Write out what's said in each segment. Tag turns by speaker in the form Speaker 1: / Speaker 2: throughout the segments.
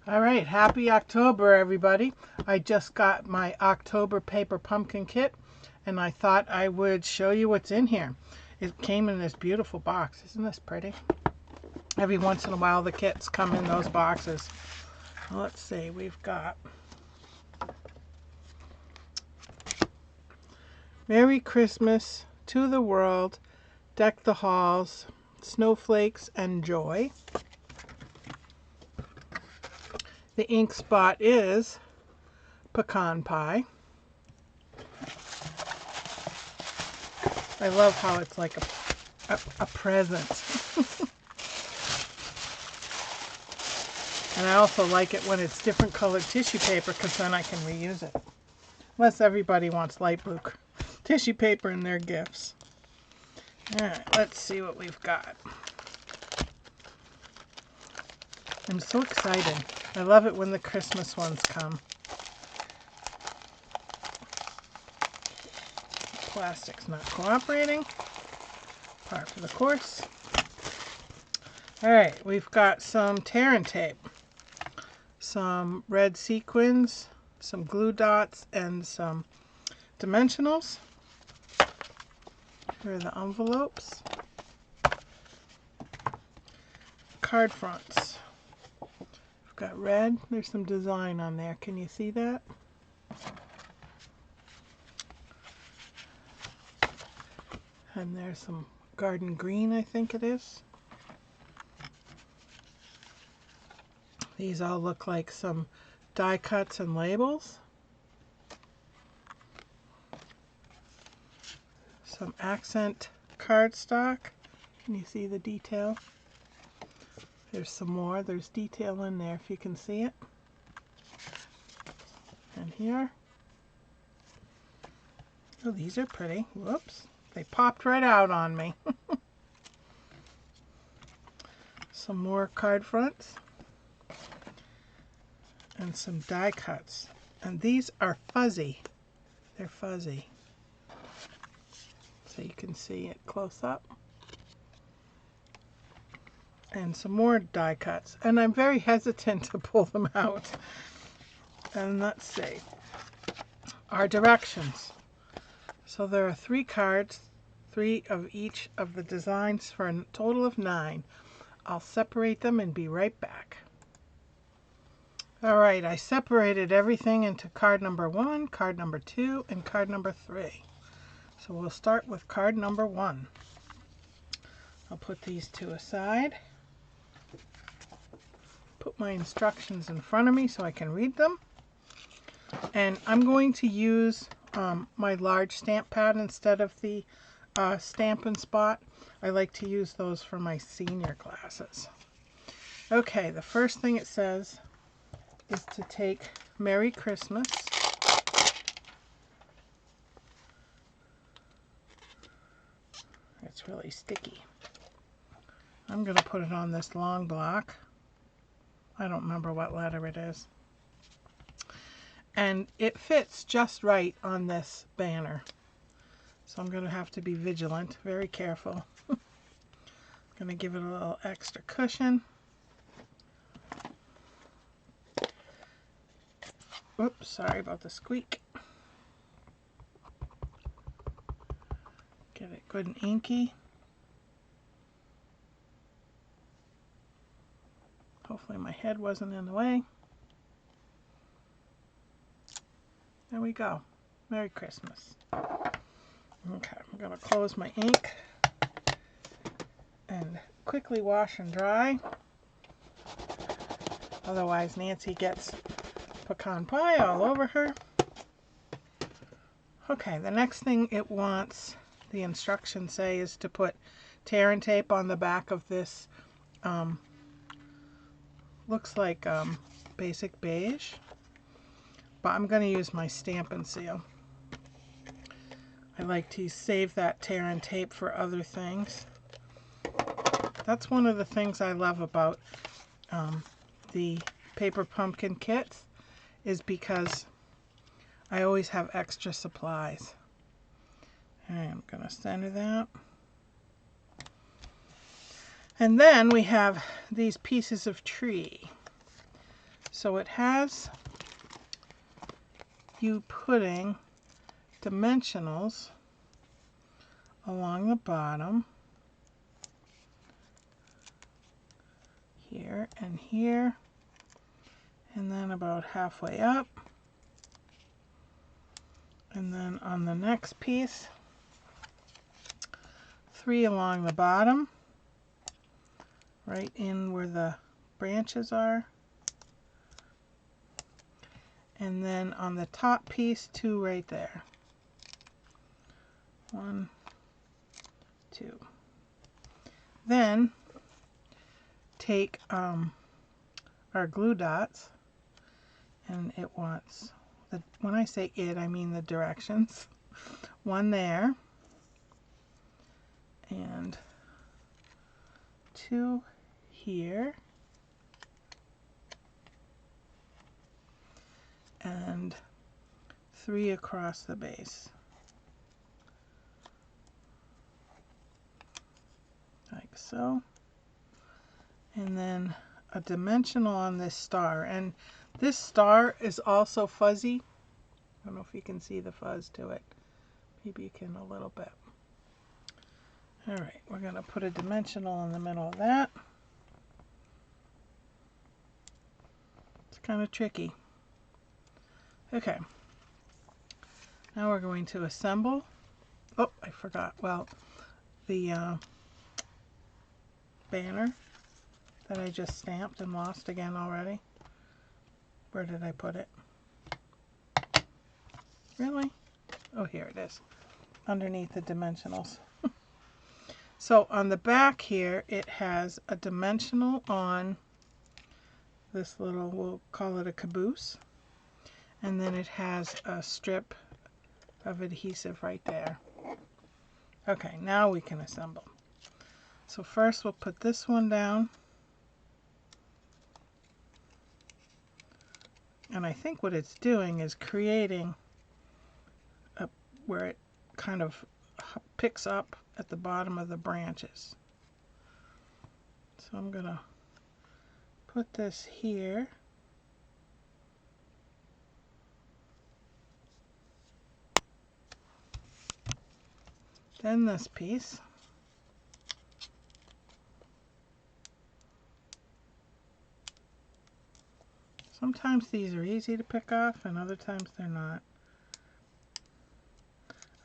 Speaker 1: All right, happy October, everybody. I just got my October paper pumpkin kit, and I thought I would show you what's in here. It came in this beautiful box. Isn't this pretty? Every once in a while, the kits come in those boxes. Let's see, we've got Merry Christmas to the World, Deck the Halls, Snowflakes and Joy. The ink spot is pecan pie. I love how it's like a present. And I also like it when it's different colored tissue paper because then I can reuse it. Unless everybody wants light blue tissue paper in their gifts. Alright, let's see what we've got. I'm so excited. I love it when the Christmas ones come. Plastic's not cooperating. Par for the course. Alright, we've got some tear and tape, some red sequins, some glue dots, and some dimensionals. Here are the envelopes. Card fronts. We've got red. There's some design on there. Can you see that? And there's some garden green, I think it is. These all look like some die cuts and labels. Some accent cardstock. Can you see the detail? There's some more. There's detail in there if you can see it. And here. Oh, these are pretty. Whoops. They popped right out on me. Some more card fronts. And some die cuts. And these are fuzzy. They're fuzzy. So you can see it close up. And some more die cuts. And I'm very hesitant to pull them out. And let's see. Our directions. So there are 3 cards, 3 of each of the designs for a total of 9. I'll separate them and be right back. Alright, I separated everything into card number 1, card number 2, and card number 3. So we'll start with card number 1. I'll put these 2 aside. Put my instructions in front of me so I can read them. And I'm going to use my large stamp pad instead of the Stampin' Spot. I like to use those for my senior classes. Okay, the first thing it says is to take Merry Christmas. It's really sticky. I'm going to put it on this long block. I don't remember what letter it is. And it fits just right on this banner. So I'm going to have to be vigilant, very careful. I'm going to give it a little extra cushion. Oops, sorry about the squeak. Get it good and inky. Hopefully my head wasn't in the way. There we go. Merry Christmas. Okay, I'm going to close my ink and quickly wash and dry. Otherwise Nancy gets pecan pie all over her. Okay, the next thing it wants, the instructions say, is to put tear and tape on the back of this. Looks like basic beige. But I'm going to use my Stampin' Seal. I like to save that tear and tape for other things. That's one of the things I love about the paper pumpkin kits, is because I always have extra supplies. I'm going to center that. And then we have these pieces of tree. So it has you putting dimensionals along the bottom here and here, and then about halfway up, and then on the next piece 3 along the bottom, right in where the branches are, and then on the top piece 2 right there. 1, 2. Then take our glue dots, and it wants when I say it, I mean the directions. 1 there, and 2 here, and 3 across the base, like so. And then a dimensional on this star, and this star is also fuzzy. I don't know if you can see the fuzz to it. Maybe you can a little bit. All right, we're going to put a dimensional in the middle of that. It's kind of tricky. Okay, now we're going to assemble. Oh, I forgot. Well, the banner that I just stamped and lost again already. Where did I put it? Really? Oh, here it is, underneath the dimensionals. So on the back here, it has a dimensional on this little, we'll call it a caboose, and then it has a strip of adhesive right there. Okay, now we can assemble. So first we'll put this one down, and I think what it's doing is creating where it kind of picks up at the bottom of the branches. So I'm going to put this here. Then this piece. Sometimes these are easy to pick off and other times they're not.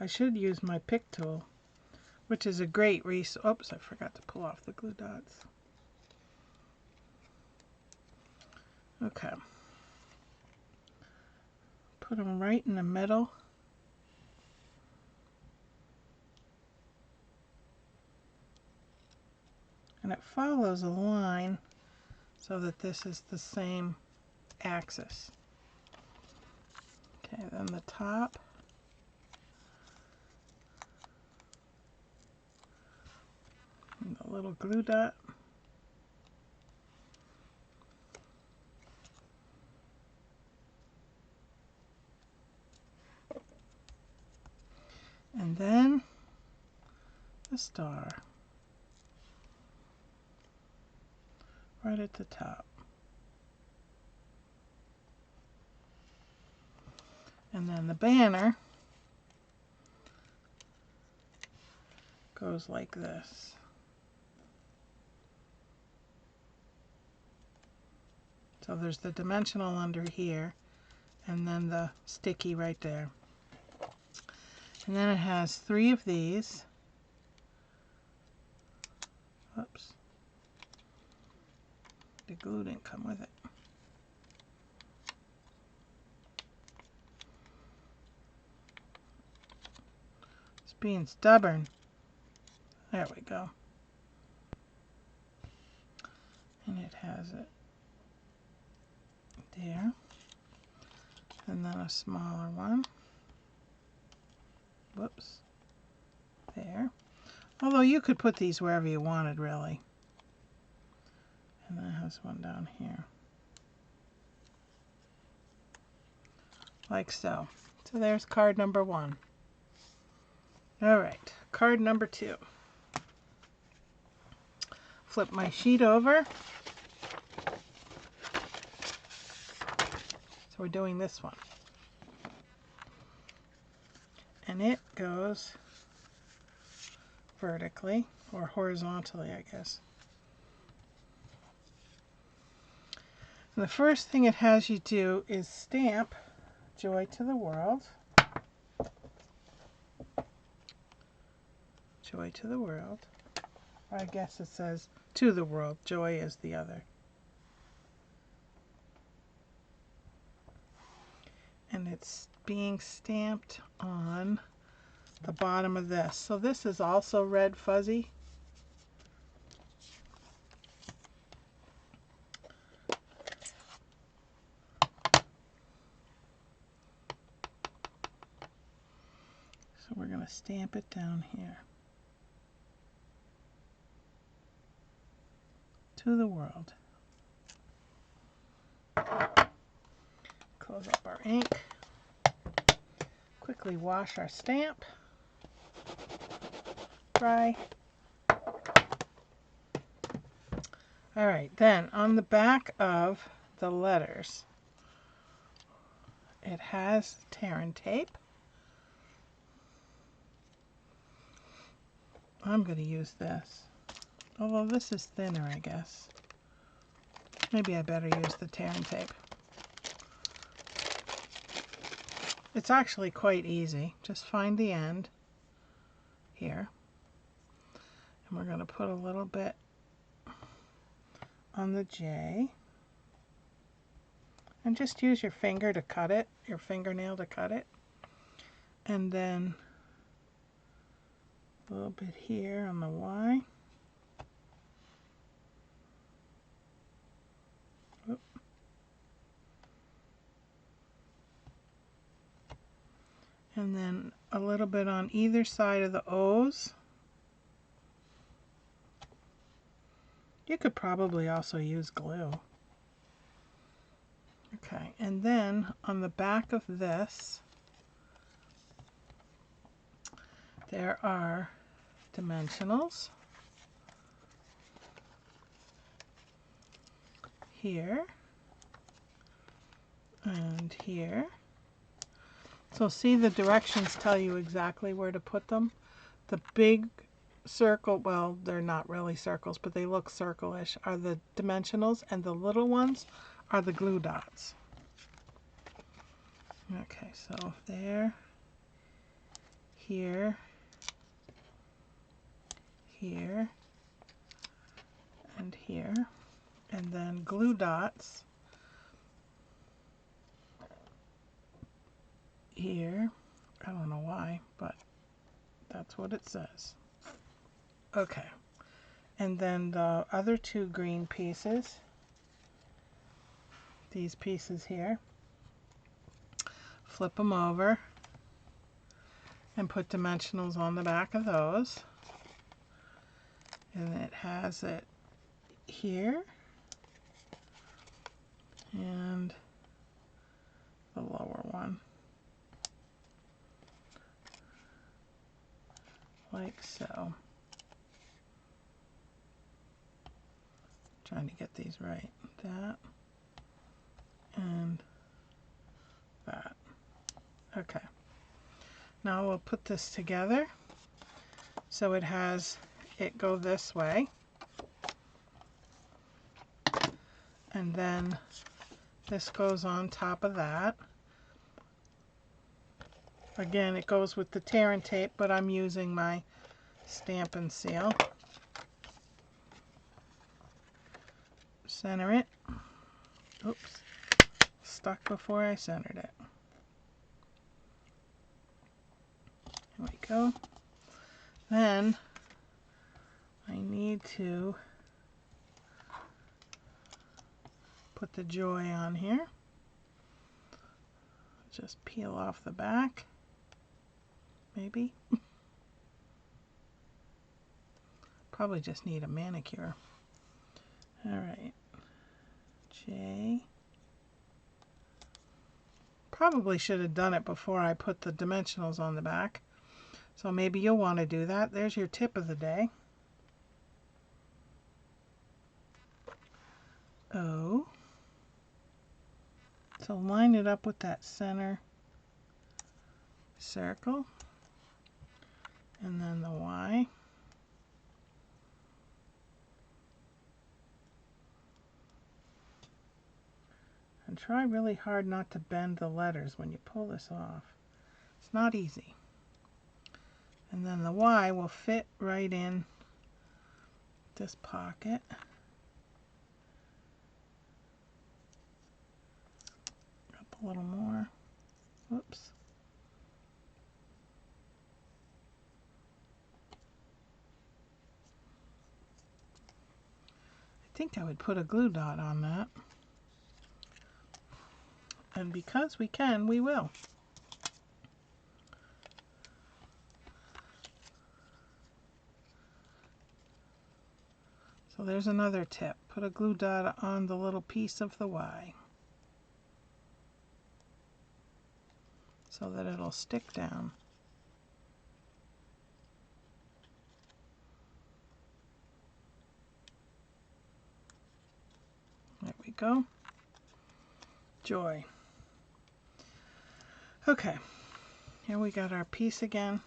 Speaker 1: I should use my pick tool, which is a great resource. Oops, I forgot to pull off the glue dots. Okay. Put them right in the middle. And it follows a line so that this is the same axis. Okay, then the top. And the little glue dot. And then the star right at the top. And then the banner goes like this. So there's the dimensional under here, and then the sticky right there. And then it has 3 of these. Oops. The glue didn't come with it. It's being stubborn. There we go. And it has it there. And then a smaller one. Whoops. There. Although you could put these wherever you wanted, really. And then it has one down here. Like so. So there's card number 1. All right, card number 2. Flip my sheet over. So we're doing this one. And it goes vertically, or horizontally, I guess. And the first thing it has you do is stamp Joy to the World. Joy to the World. I guess it says to the world. Joy is the other. And it's being stamped on the bottom of this. So this is also red fuzzy. So we're going to stamp it down here. To the world. Close up our ink. Quickly wash our stamp. Dry. Alright, then on the back of the letters, it has tear and tape. I'm going to use this. Although this is thinner, I guess. Maybe I better use the tear and tape. It's actually quite easy. Just find the end here. And we're going to put a little bit on the J. And just use your finger to cut it, your fingernail to cut it. And then a little bit here on the Y. Oop. And then a little bit on either side of the O's. You could probably also use glue. Okay, and then on the back of this, there are dimensionals here and here. So see, the directions tell you exactly where to put them. The big circle, well, they're not really circles, but they look circle-ish, are the dimensionals, and the little ones are the glue dots. Okay, so there, here, here, and here, and then glue dots here. I don't know why, but that's what it says. Okay, and then the other two green pieces, these pieces here, flip them over and put dimensionals on the back of those. And it has it here and the lower one, like so. Trying to get these right. That and that. Okay. Now we'll put this together so it has it go this way, and then this goes on top of that. Again, it goes with the tear and tape, but I'm using my Stampin' Seal. Center it. Oops, stuck before I centered it. There we go. Then I need to put the Joy on here. Just peel off the back, maybe. Probably just need a manicure. Alright, J. Probably should have done it before I put the dimensionals on the back. So maybe you'll want to do that. There's your tip of the day. O. So line it up with that center circle, and then the Y. And try really hard not to bend the letters when you pull this off. It's not easy. And then the Y will fit right in this pocket. Up a little more. Whoops. I think I would put a glue dot on that. And because we can, we will. So there's another tip. Put a glue dot on the little piece of the Y so that it'll stick down. There we go. Joy. Okay, here we got our piece again.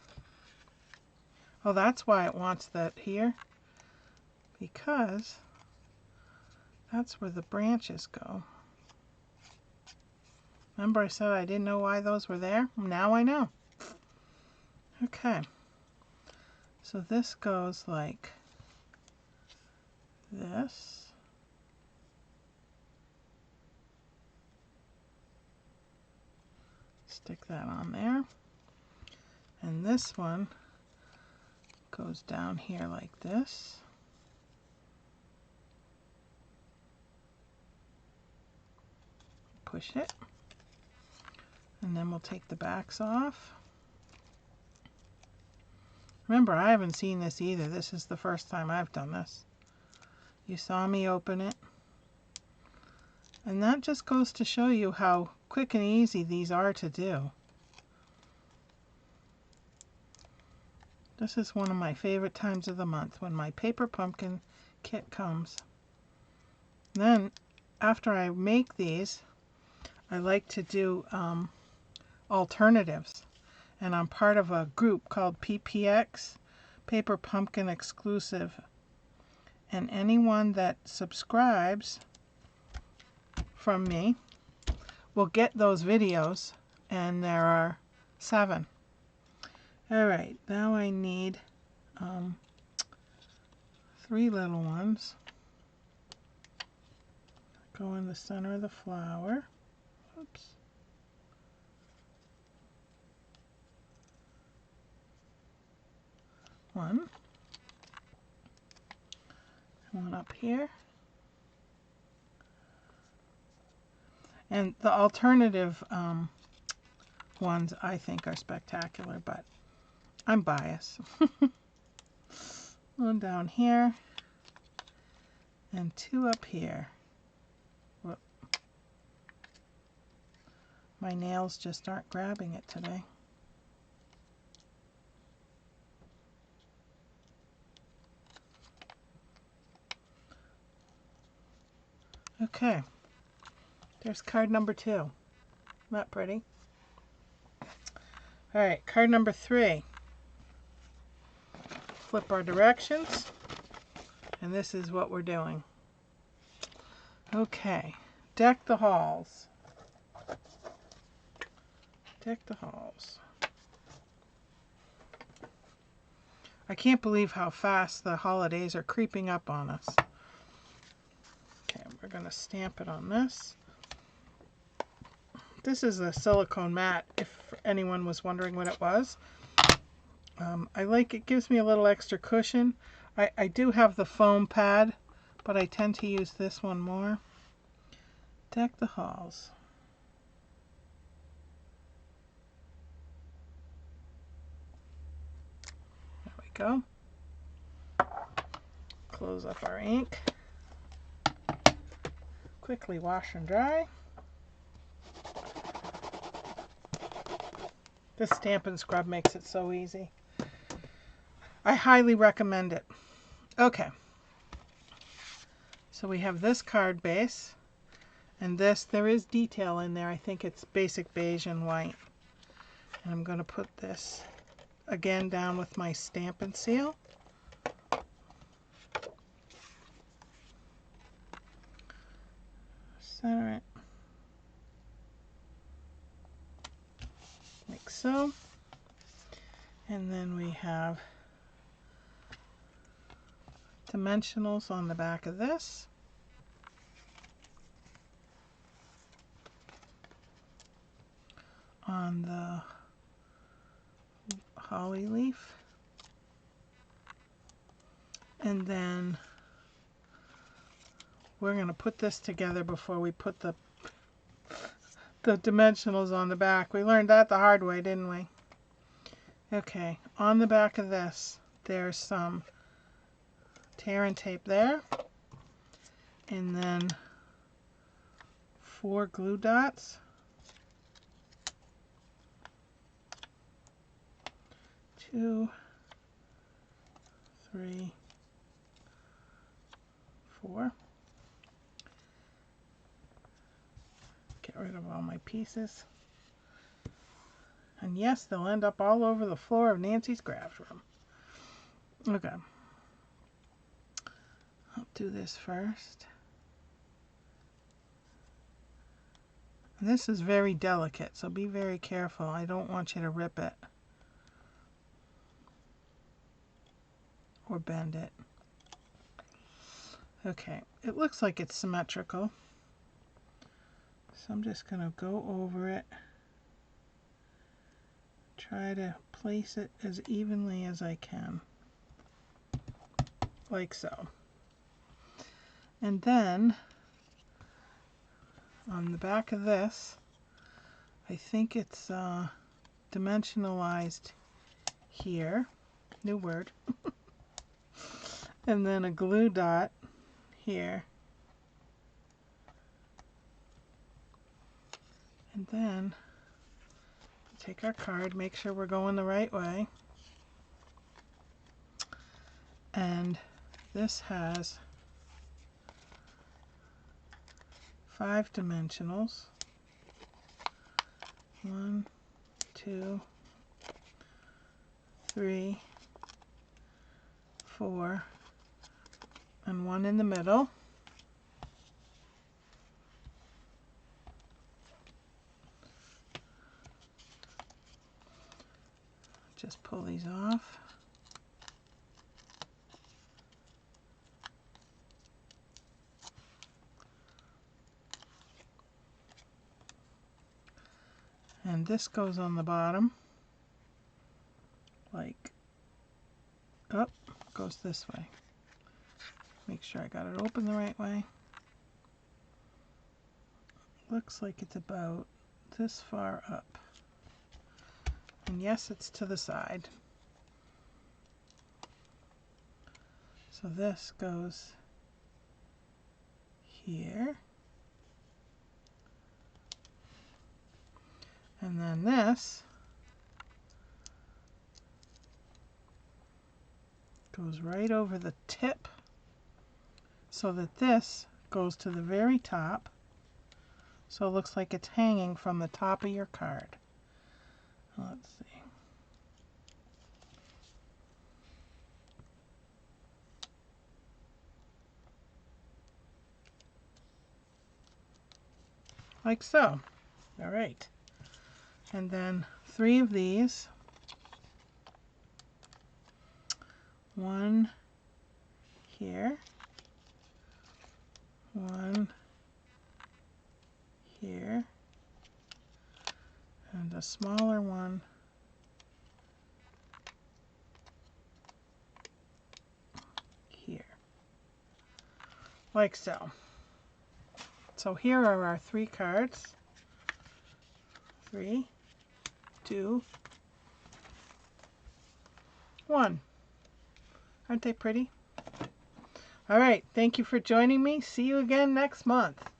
Speaker 1: Oh, that's why it wants that here, because that's where the branches go. Remember I said I didn't know why those were there? Now I know. Okay, so this goes like this. Stick that on there. And this one goes down here like this. Push it. And then we'll take the backs off. Remember, I haven't seen this either. This is the first time I've done this. You saw me open it. And that just goes to show you how quick and easy these are to do. This is one of my favorite times of the month, when my paper pumpkin kit comes. Then, after I make these, I like to do alternatives. And I'm part of a group called PPX, Paper Pumpkin Exclusive. And anyone that subscribes from me will get those videos, and there are 7. Alright, now I need 3 little ones. Go in the center of the flower. Oops. One up here. And the alternative ones I think are spectacular, but I'm biased. One down here and 2 up here. Whoop. My nails just aren't grabbing it today. Okay, there's card number 2. Not pretty. Alright, card number 3. Flip our directions, and this is what we're doing. Okay, deck the halls. Deck the halls. I can't believe how fast the holidays are creeping up on us. Okay, we're going to stamp it on this. This is a silicone mat, if anyone was wondering what it was. I like it, gives me a little extra cushion. I do have the foam pad, but I tend to use this one more. Deck the halls. There we go. Close up our ink. Quickly wash and dry. This Stampin' Scrub makes it so easy. I highly recommend it. Okay. So we have this card base, And this, there is detail in there. I think it's basic beige and white. And I'm going to put this again down with my Stampin' Seal. Center it. Like so. And then we have dimensionals on the back of this. On the holly leaf. And then we're going to put this together before we put the dimensionals on the back. We learned that the hard way, didn't we? Okay, on the back of this, there's some tear and tape there. And then 4 glue dots. 2, 3, 4. Get rid of all my pieces. And yes, they'll end up all over the floor of Nancy's craft room. Okay. I'll do this first. And this is very delicate, so be very careful. I don't want you to rip it or bend it. Okay, it looks like it's symmetrical. So I'm just going to go over it. Try to place it as evenly as I can. Like so. And then on the back of this, I think it's dimensionalized here. New word. And then a glue dot here. And then take our card, make sure we're going the right way. And this has 5 dimensionals. 1, 2, 3, 4, and 1 in the middle. Just pull these off. And this goes on the bottom, like, up, goes this way. Make sure I got it open the right way. Looks like it's about this far up. And yes, it's to the side. So this goes here. And then this goes right over the tip so that this goes to the very top. So it looks like it's hanging from the top of your card. Let's see. Like so. All right. And then 3 of these. 1 here. 1 here. And a smaller one here. Like so. So here are our 3 cards. 3, 2, 1. Aren't they pretty? All right, thank you for joining me. See you again next month.